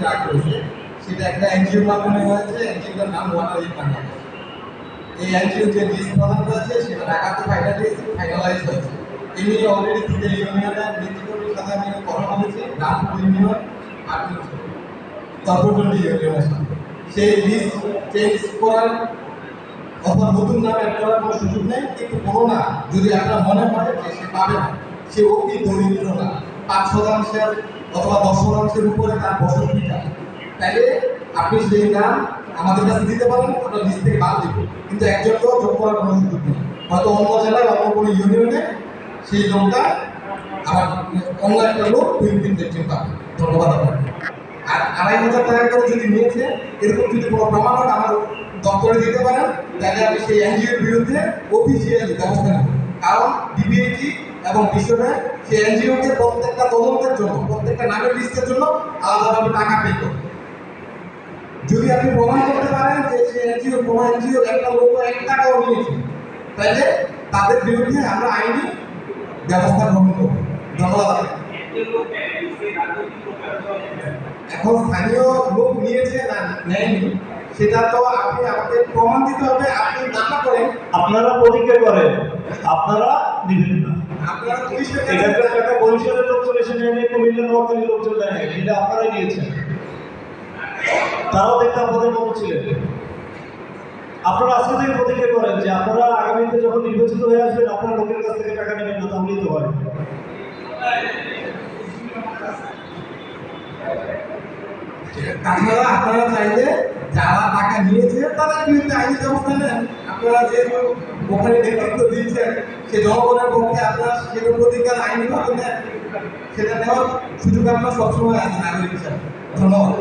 Start করেছে, সেটা একটা এনজিওর মাধ্যমে হয়েছে। এনজিওটার নাম ওয়াটার ইন বাংলাদেশ। এই এনজিও যে লিস্ট প্রদান করেছে সেটা ঢাকাতে ফাইনালাইজ হয়েছে। এই নিয়ে অলরেডি 3টে ইউনিয়নের নেতৃত্বের সাথে আমি কথা বলেছি, রামপুর ইউনিয়ন আর তর্কটন্ডি ইউনিয়নের সাথে। সেই লিস্ট চেঞ্জ করার অথবা নতুন নাম অ্যাড করার কোনো সুযোগ নেই, কিন্তু কোনো না যদি আপনার মনে হয় যে সে পাবে না, সে অতি দরিদ্র না, 5% অথবা 10% উপরে তার বসতভিটা, তাহলে আপনি সেই নাম আমাদের কাছে দিতে পারেন, আমরা লিস্ট থেকে বাদ দিব। কিন্তু একজনকেও যোগ করার কোনো সুযোগ নেই। হয়তো অন্য জেলায় অন্য কোনো ইউনিয়নে সেই লোকটা আবার অন্য একটা লোক 2-3 পাবে। ধন্যবাদ আপনাকে। আর 2,500 টাকা করে যদি নিয়েছে, এরকম যদি কোনো প্রমাণ হয় আমার দপ্তরে দিতে পারেন, তাহলে আমি সেই এনজিওর বিরুদ্ধে অফিসিয়ালি ব্যবস্থা নেব। কারণ ডিবিএটি এবং বিশ্বব্যাংক সেই এনজিওকে প্রত্যেকটা তদন্তের জন্য, প্রত্যেকটা নামের লিস্টের জন্য আলাদাভাবে টাকা পে করবে। যদি আপনি প্রমাণ করতে পারেন যে সেই এনজিও, কোনো এনজিও একটা লোক 1 টাকাও নিয়েছে, তাহলে তাদের বিরুদ্ধে আমরা আইনি ব্যবস্থা গ্রহণ করব। ধন্যবাদ। এখন স্থানীয় লোক নিয়েছে না নেয়নি, সেটা তো আপনি আমাকে প্রমাণ দিতে হবে। আপনি দাবি করেন, আপনারা প্রতিজ্ঞা করেন আপনারা দিবেন না। আপনারা পুলিশের এখানকার টাকা বরিশালের লোক চলে এসে নেয়, কুমিল্লা নোয়াখালী লোক চলে নেয়, এটা আপনারাই নিয়েছেন। তারাও দেখতে আপনাদের মতো ছিলেন। আপনারা আজকে থেকে প্রতিজ্ঞা করেন যে আপনারা আগামীতে যখন নির্বাচিত হয়ে আসবেন, আপনারা লোকের কাছ থেকে টাকা নেবেন না, তাহলেই তো হয়। তাছাড়া আপনারা চাইলে যারা টাকা নিয়েছে তাদের বিরুদ্ধে আইনি ব্যবস্থা নেন। আপনারা যেহেতু ওখানে নেতৃত্ব দিচ্ছেন, সে জনগণের পক্ষে আপনারা সেটার প্রতিকার আইনিভাবে নেন, সেটা নেওয়ার সুযোগ আপনার সবসময় আছে নাগরিক হিসাবে। ধন্যবাদ।